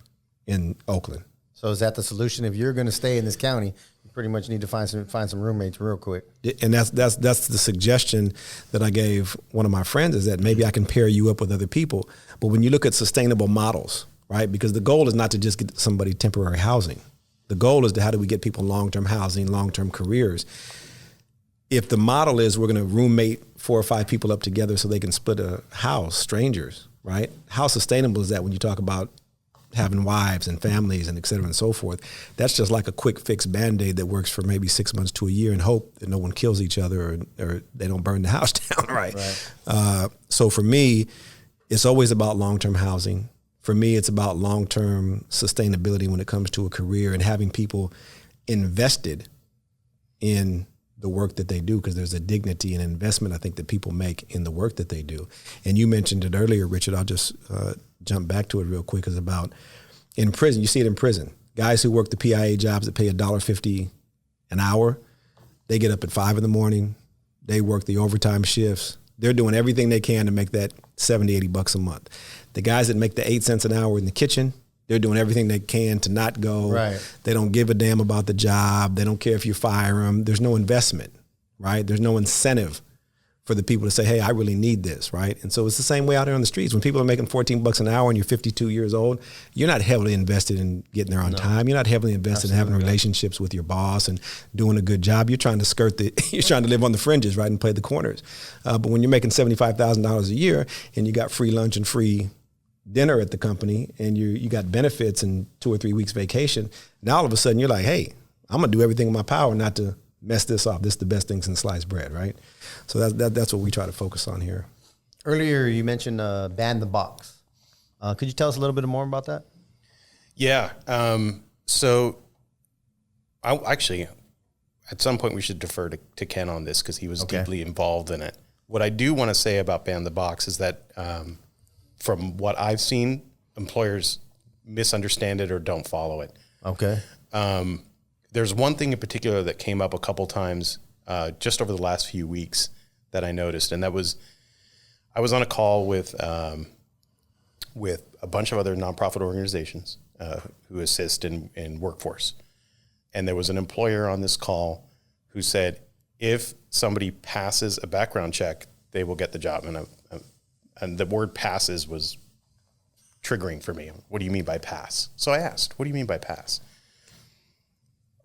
in Oakland. So is that the solution? If you're going to stay in this county, you pretty much need to find some roommates real quick. And that's the suggestion that I gave one of my friends, is that maybe I can pair you up with other people. But when you look at sustainable models, right, because the goal is not to just get somebody temporary housing. The goal is to how do we get people long-term housing, long-term careers. If the model is we're going to roommate 4 or 5 people up together so they can split a house, strangers, right? How sustainable is that when you talk about having wives and families and et cetera and so forth? That's just like a quick fix Band-Aid that works for maybe 6 months to a year and hope that no one kills each other or they don't burn the house down, right? So for me, it's always about long-term housing. For me, it's about long-term sustainability when it comes to a career and having people invested in the work that they do, because there's a dignity and investment I think that people make in the work that they do. And you mentioned it earlier, Richard. I'll just jump back to it real quick. Is about in prison. You see it in prison. Guys who work the PIA jobs that pay $1.50 an hour, they get up at 5 a.m. They work the overtime shifts. They're doing everything they can to make that $70, $80 a month. The guys that make the 8 cents an hour in the kitchen, they're doing everything they can to not go. Right. They don't give a damn about the job. They don't care if you fire them. There's no investment, right? There's no incentive for the people to say, hey, I really need this, right? And so it's the same way out there on the streets. When people are making $14 an hour and you're 52 years old, you're not heavily invested in getting there on time. You're not heavily invested in having relationships with your boss and doing a good job. You're trying to you're trying to live on the fringes, right, and play the corners. But when you're making $75,000 a year and you got free lunch and free dinner at the company and you got benefits and 2 or 3 weeks vacation, now all of a sudden you're like, hey, I'm gonna do everything in my power not to mess this up. This is the best thing since sliced bread, right? So that's what we try to focus on here. Earlier you mentioned Ban the Box. Could you tell us a little bit more about that? Yeah. So I actually, at some point we should defer to Ken on this because he was deeply involved in it. What I do want to say about Ban the Box is that from what I've seen, employers misunderstand it or don't follow it. Okay. There's one thing in particular that came up a couple times just over the last few weeks that I noticed, and that was I was on a call with a bunch of other nonprofit organizations who assist in workforce, and there was an employer on this call who said if somebody passes a background check, they will get the job, and the word passes was triggering for me. What do you mean by pass? So I asked, what do you mean by pass?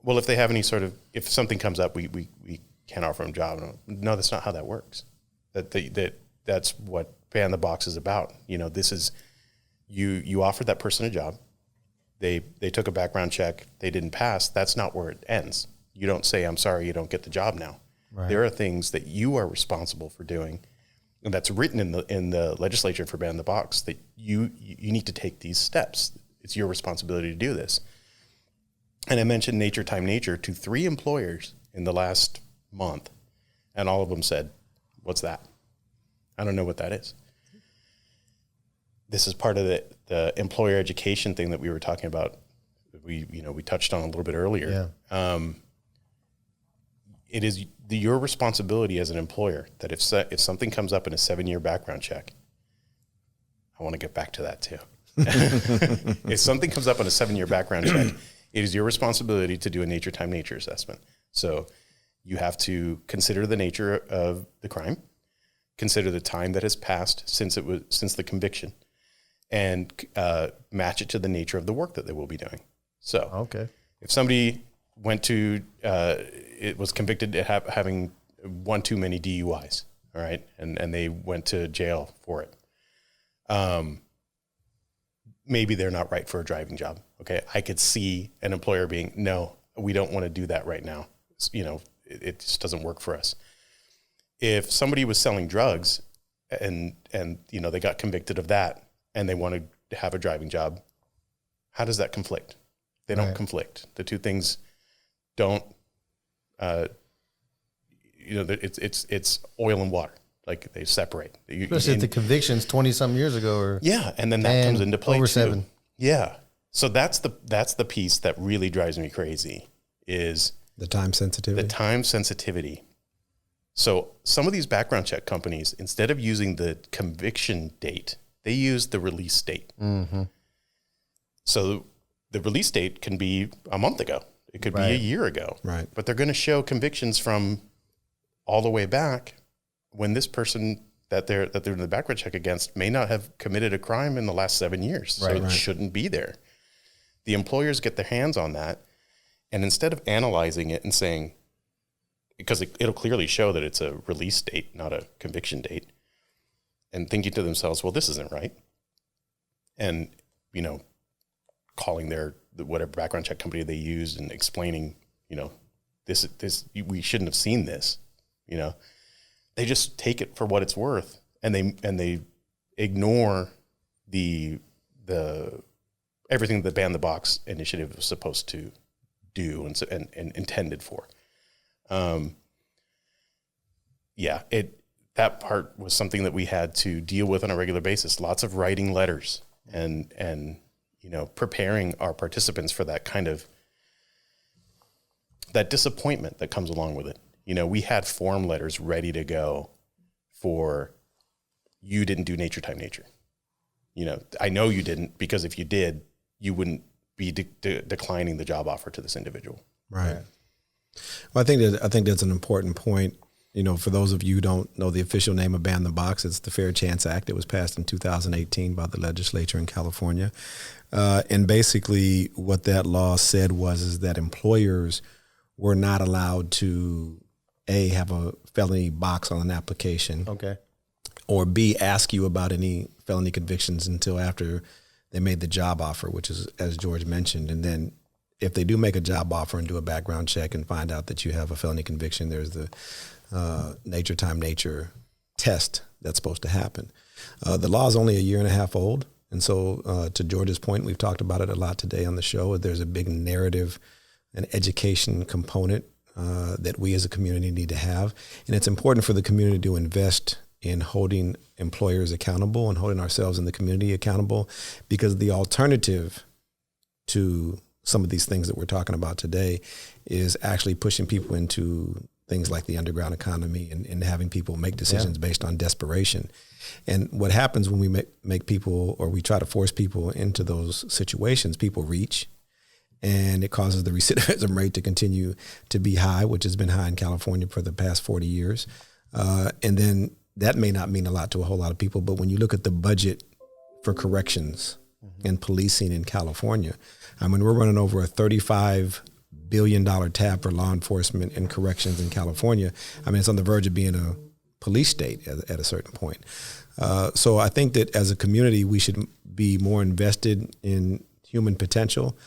Well, if they have any sort of, if something comes up, we can't offer them a job. No, that's not how that works. That's what Ban the Box is about. This is you offered that person a job. They took a background check. They didn't pass. That's not where it ends. You don't say, I'm sorry, you don't get the job now. Right. There are things that you are responsible for doing, and that's written in the legislature for Ban the Box, that you need to take these steps. It's your responsibility to do this. And I mentioned nature, time, nature to 3 employers in the last month, and all of them said, what's that? I don't know what that is. This is part of the employer education thing that we were talking about. We touched on a little bit earlier. Yeah. It is your responsibility as an employer that if something comes up in a 7-year background check, I want to get back to that too. If something comes up on a 7-year background check, it is your responsibility to do a nature, time, nature assessment. So you have to consider the nature of the crime, consider the time that has passed since the conviction, and match it to the nature of the work that they will be doing. So okay, if somebody it was convicted of having one too many DUIs, all right, and they went to jail for it. Maybe they're not right for a driving job. Okay, I could see an employer being, no, we don't want to do that right now. It just doesn't work for us. If somebody was selling drugs and they got convicted of that and they wanted to have a driving job, how does that conflict? They don't conflict. The two things don't. It's oil and water. Like they separate. Especially if the conviction's 20-some years ago, and then that comes into play over too. 7. Yeah. So that's the piece that really drives me crazy is the time sensitivity. So some of these background check companies, instead of using the conviction date, they use the release date. Mm-hmm. So the release date can be a month ago. It could be a year ago. Right. But they're going to show convictions from all the way back when this person that they're doing the background check against may not have committed a crime in the last 7 years. So it shouldn't be there. The employers get their hands on that. And instead of analyzing it and saying, because it'll clearly show that it's a release date, not a conviction date, and thinking to themselves, well, this isn't right. And, calling whatever background check company they used and explaining, this we shouldn't have seen this, they just take it for what it's worth, and they ignore the everything the Ban the Box initiative was supposed to do and intended for. That part was something that we had to deal with on a regular basis. Lots of writing letters and preparing our participants for that kind of that disappointment that comes along with it. We had form letters ready to go for you didn't do nature, time, nature. I know you didn't, because if you did, you wouldn't be declining the job offer to this individual. Right. Well, I think that's an important point. For those of you who don't know the official name of Ban the Box, it's the Fair Chance Act. It was passed in 2018 by the legislature in California. And basically what that law said is that employers were not allowed to, A, have a felony box on an application. Okay. Or B, ask you about any felony convictions until after they made the job offer, which is, as George mentioned. And then if they do make a job offer and do a background check and find out that you have a felony conviction, there's the nature, time, nature test that's supposed to happen. The law is only a year and a half old. And so to George's point, we've talked about it a lot today on the show. There's a big narrative and education component that we as a community need to have. And it's important for the community to invest in holding employers accountable and holding ourselves in the community accountable, because the alternative to some of these things that we're talking about today is actually pushing people into things like the underground economy and having people make decisions based on desperation. And what happens when we make people, or we try to force people into those situations, people reach, and it causes the recidivism rate to continue to be high, which has been high in California for the past 40 years. And then that may not mean a lot to a whole lot of people, but when you look at the budget for corrections and policing in California, I mean, we're running over a $35 billion tab for law enforcement and corrections in California. I mean, it's on the verge of being a police state at a certain point. So I think that as a community, we should be more invested in human potential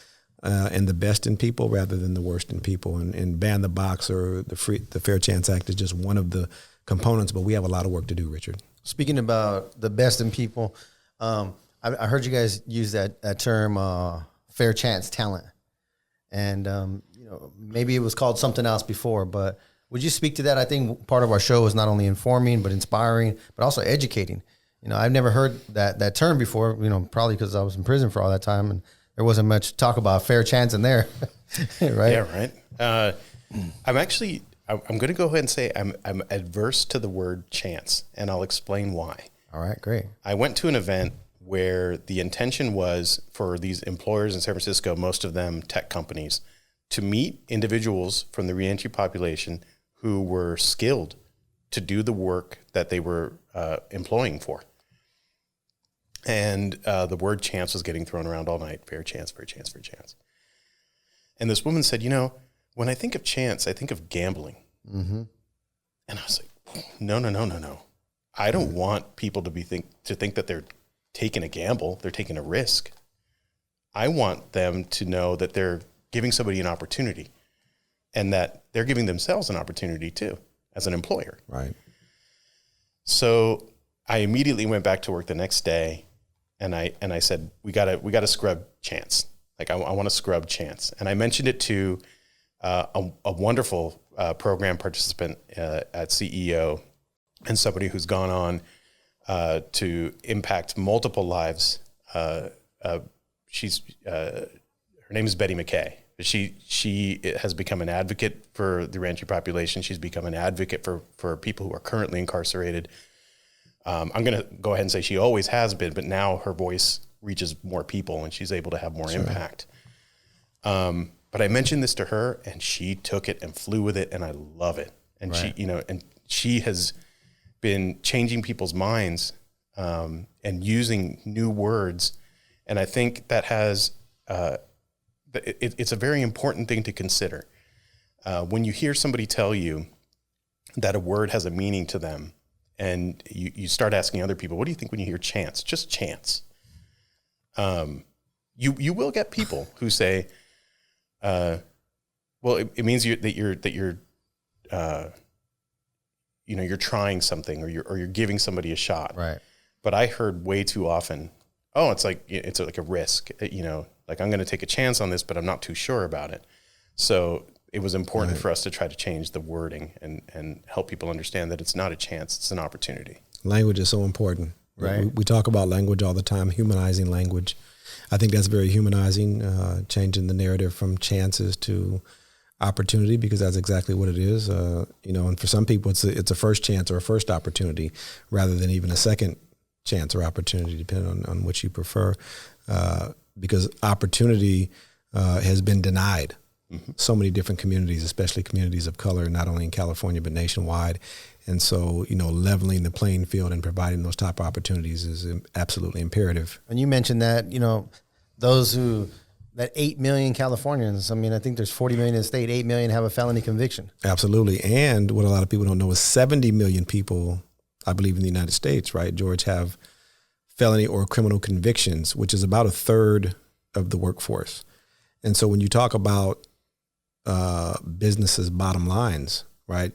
and the best in people rather than the worst in people. And ban the box or the Fair Chance Act is just one of the components, but we have a lot of work to do, Richard. Speaking about the best in people, I heard you guys use that term, fair chance talent. And, maybe it was called something else before, but would you speak to that? I think part of our show is not only informing, but inspiring, but also educating. I've never heard that term before, probably because I was in prison for all that time and there wasn't much talk about fair chance in there. Right? Yeah, right. I'm going to go ahead and say I'm adverse to the word chance, and I'll explain why. All right, great. I went to an event where the intention was for these employers in San Francisco, most of them tech companies, to meet individuals from the reentry population who were skilled to do the work that they were employing for. And the word chance was getting thrown around all night. Fair chance, fair chance, fair chance. And this woman said, when I think of chance, I think of gambling. Mm-hmm. And I was like, no. I don't want people to think that they're taking a gamble. They're taking a risk. I want them to know that they're giving somebody an opportunity and that they're giving themselves an opportunity too as an employer. Right. So I immediately went back to work the next day and I said, we gotta scrub chance. Like I want to scrub chance. And I mentioned it to a wonderful program participant at CEO and somebody who's gone on to impact multiple lives. Her name is Betty McKay. She has become an advocate for the reentry population. She's become an advocate for people who are currently incarcerated. I'm going to go ahead and say she always has been, but now her voice reaches more people and she's able to have more impact. But I mentioned this to her and she took it and flew with it, and I love it. And she has been changing people's minds and using new words. And I think that has, it's a very important thing to consider. When you hear somebody tell you that a word has a meaning to them, and you start asking other people, what do you think when you hear chance? Just chance. You will get people who say, well, it means that you're you're trying something or you're giving somebody a shot. Right. But I heard way too often, it's like a risk, like I'm going to take a chance on this, but I'm not too sure about it. So it was important for us to try to change the wording and help people understand that it's not a chance, it's an opportunity. Language is so important. Right. We talk about language all the time, humanizing language. I think that's very humanizing, changing the narrative from chances to opportunity, because that's exactly what it is. And for some people, it's a first chance or a first opportunity rather than even a second chance or opportunity, depending on what you prefer, because opportunity has been denied. Mm-hmm. So many different communities, especially communities of color, not only in California, but nationwide. And so, leveling the playing field and providing those type of opportunities is absolutely imperative. And you mentioned that, that 8 million Californians, I think there's 40 million in the state, 8 million have a felony conviction. Absolutely. And what a lot of people don't know is 70 million people, I believe in the United States, right, George, have felony or criminal convictions, which is about a third of the workforce. And so when you talk about businesses' bottom lines, right,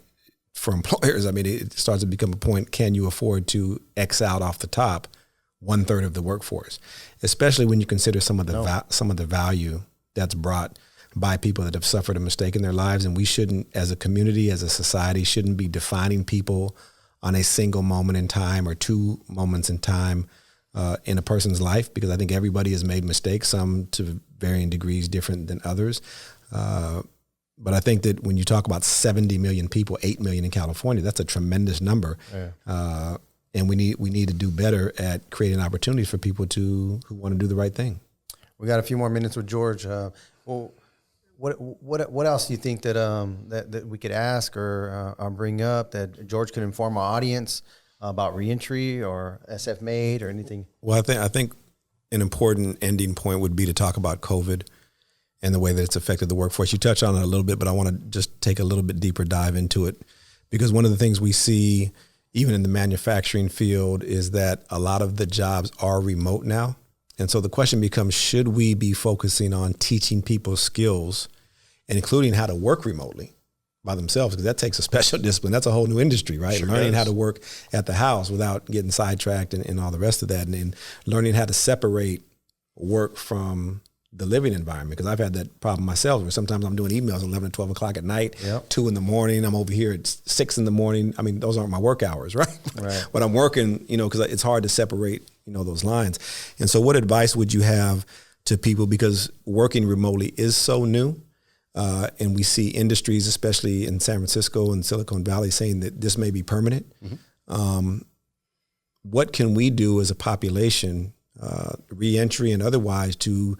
for employers, it starts to become a point, can you afford to X out off the top 1/3 of the workforce, especially when you consider some of the value that's brought by people that have suffered a mistake in their lives. And we shouldn't, as a community, as a society, shouldn't be defining people on a single moment in time or two moments in time in a person's life, because I think everybody has made mistakes, some to varying degrees different than others. But I think that when you talk about 70 million people, 8 million in California, that's a tremendous number. Yeah. And we need to do better at creating opportunities for people who want to do the right thing. We got a few more minutes with George. What else do you think that we could ask or bring up that George could inform our audience about reentry or SFMade or anything? Well, I think an important ending point would be to talk about COVID and the way that it's affected the workforce. You touched on it a little bit, but I want to just take a little bit deeper dive into it, because one of the things we see even in the manufacturing field is that a lot of the jobs are remote now. And so the question becomes, should we be focusing on teaching people skills and including how to work remotely by themselves? Because that takes a special discipline. That's a whole new industry, right? Sure Learning does. how to work at the house without getting sidetracked and all the rest of that. And then learning how to separate work from the living environment. Because I've had that problem myself where sometimes I'm doing emails 11 and 12 o'clock at night, 2 in the morning. I'm over here at 6 in the morning. I mean, those aren't my work hours, right? But I'm working, because it's hard to separate, those lines. And so what advice would you have to people? Because working remotely is so new. And we see industries, especially in San Francisco and Silicon Valley, saying that this may be permanent. What can we do as a population, reentry and otherwise, to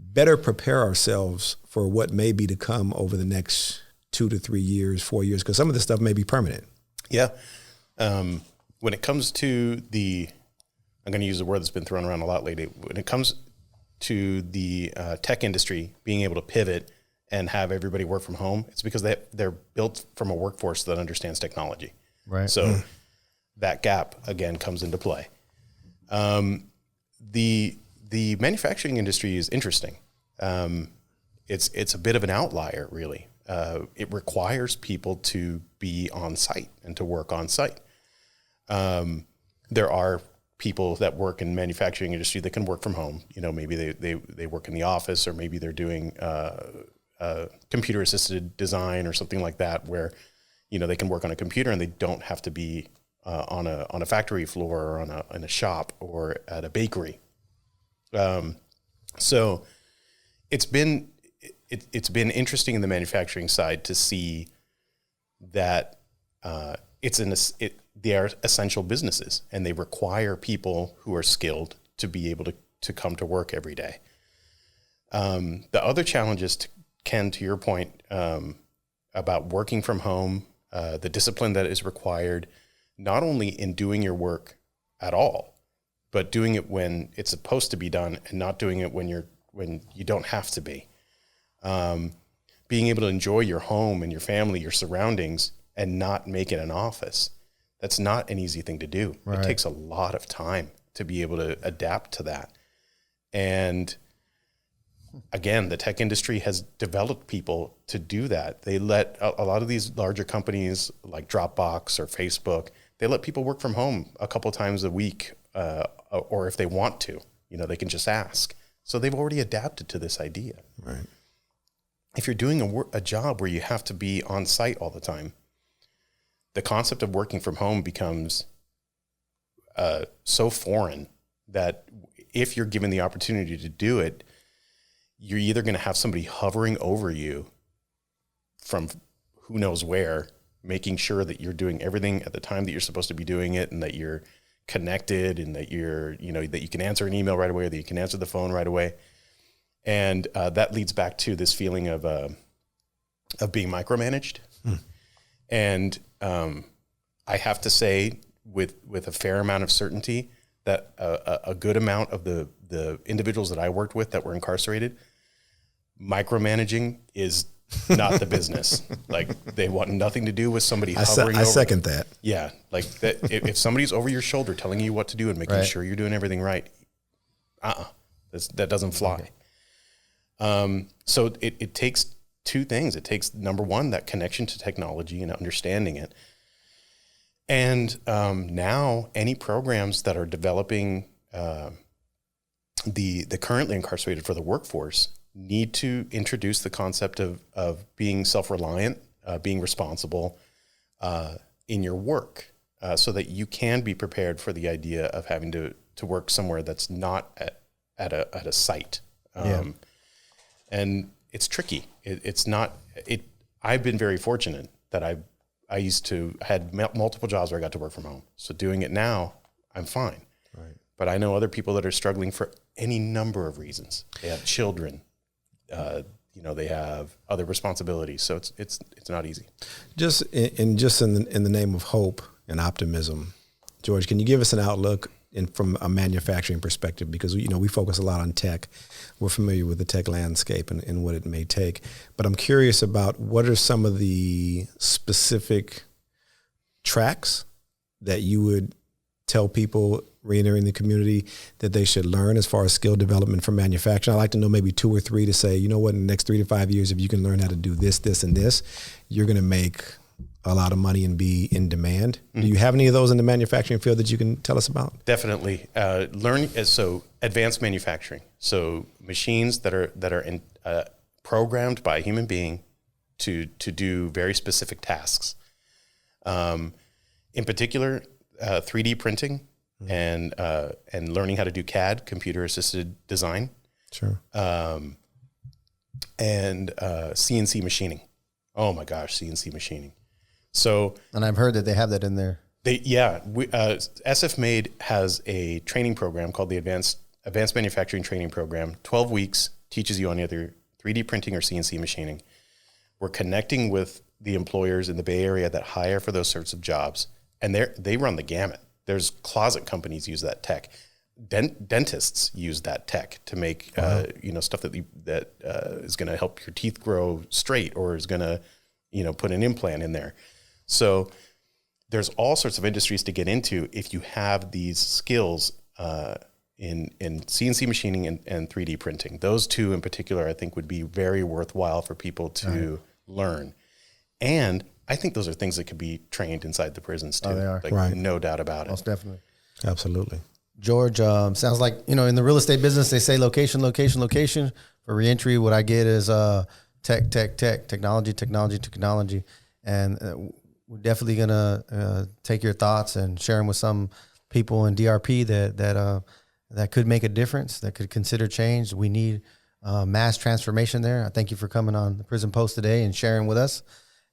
better prepare ourselves for what may be to come over the next 2 to 3 years, 4 years? Because some of this stuff may be permanent. Yeah. When it comes to I'm going to use a word that's been thrown around a lot lately. When it comes to the tech industry being able to pivot and have everybody work from home, it's because they're built from a workforce that understands technology. Right. So that gap, again, comes into play. The manufacturing industry is interesting. It's a bit of an outlier, really. It requires people to be on site and to work on site. There are people that work in manufacturing industry that can work from home. Maybe they work in the office, or maybe they're doing computer assisted design or something like that, where they can work on a computer and they don't have to be on a factory floor or in a shop or at a bakery. So it's been interesting in the manufacturing side to see that they are essential businesses, and they require people who are skilled to be able to come to work every day. The other challenges, Ken, to your point, about working from home, the discipline that is required, not only in doing your work at all, but doing it when it's supposed to be done and not doing it when you don't have to be. Being able to enjoy your home and your family, your surroundings, and not make it an office. That's not an easy thing to do. Right. It takes a lot of time to be able to adapt to that. And again, the tech industry has developed people to do that. They let a lot of these larger companies like Dropbox or Facebook, they let people work from home a couple times a week, or if they want to, they can just ask. So they've already adapted to this idea. Right. If you're doing a job where you have to be on site all the time, the concept of working from home becomes so foreign that if you're given the opportunity to do it, you're either going to have somebody hovering over you from who knows where, making sure that you're doing everything at the time that you're supposed to be doing it, and that you're connected, and that that you can answer an email right away, or that you can answer the phone right away. And that leads back to this feeling of being micromanaged. And I have to say, with a fair amount of certainty, that a good amount of the individuals that I worked with that were incarcerated, micromanaging is not the business. Like, they want nothing to do with somebody hovering over. I second that. Yeah, like that. If somebody's over your shoulder telling you what to do and making sure you're doing everything right, that doesn't fly. So it takes two things. It takes, number one, that connection to technology and understanding it. And now any programs that are developing the currently incarcerated for the workforce need to introduce the concept of being self-reliant, being responsible in your work, so that you can be prepared for the idea of having to work somewhere that's not at a site. And it's tricky. It's not. I've been very fortunate that I had multiple jobs where I got to work from home. So doing it now, I'm fine. Right. But I know other people that are struggling for any number of reasons. They have children. They have other responsibilities. So it's not easy. Just in the name of hope and optimism, George, can you give us an outlook from a manufacturing perspective, because we focus a lot on tech. We're familiar with the tech landscape and what it may take. But I'm curious about what are some of the specific tracks that you would tell people re-entering the community that they should learn as far as skill development for manufacturing. I'd like to know maybe 2 or 3 to say, you know what, in the next 3 to 5 years, if you can learn how to do this, this, and this, you're going to make a lot of money and be in demand. Do you have any of those in the manufacturing field that you can tell us about? Definitely. So advanced manufacturing. So machines that are programmed by a human being to do very specific tasks. In particular, 3D printing and learning how to do CAD, computer assisted design. Sure. And CNC machining. Oh my gosh, CNC machining. So, and I've heard that they have that in there. SFMade has a training program called the Advanced Manufacturing Training Program. 12 weeks, teaches you on either 3D printing or CNC machining. We're connecting with the employers in the Bay Area that hire for those sorts of jobs, and they run the gamut. There's closet companies use that tech. Dentists use that tech to make stuff that is going to help your teeth grow straight, or is going to put an implant in there. So there's all sorts of industries to get into if you have these skills in CNC machining and 3D printing. Those two in particular, I think, would be very worthwhile for people to learn. And I think those are things that could be trained inside the prisons too. Oh, they are. Like, no doubt about it. Most definitely. Absolutely. George, sounds like, in the real estate business, they say location, location, location. For reentry, what I get is technology. And we're definitely going to take your thoughts and share them with some people in DRP that could make a difference, that could consider change. We need mass transformation there. I thank you for coming on the Prison Post today and sharing with us.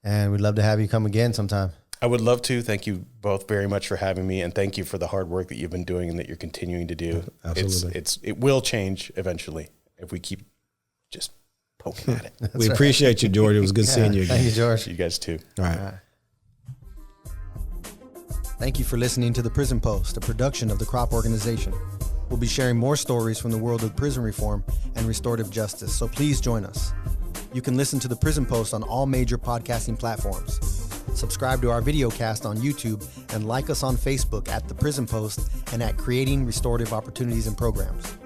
And we'd love to have you come again sometime. I would love to. Thank you both very much for having me, and thank you for the hard work that you've been doing and that you're continuing to do. Absolutely. It will change eventually if we keep just poking at it. We appreciate you, George. It was good seeing you again. Thank you, George. You guys too. All right. Thank you for listening to The Prison Post, a production of the Crop Organization. We'll be sharing more stories from the world of prison reform and restorative justice, so please join us. You can listen to The Prison Post on all major podcasting platforms. Subscribe to our video cast on YouTube and like us on Facebook at The Prison Post and at Creating Restorative Opportunities and Programs.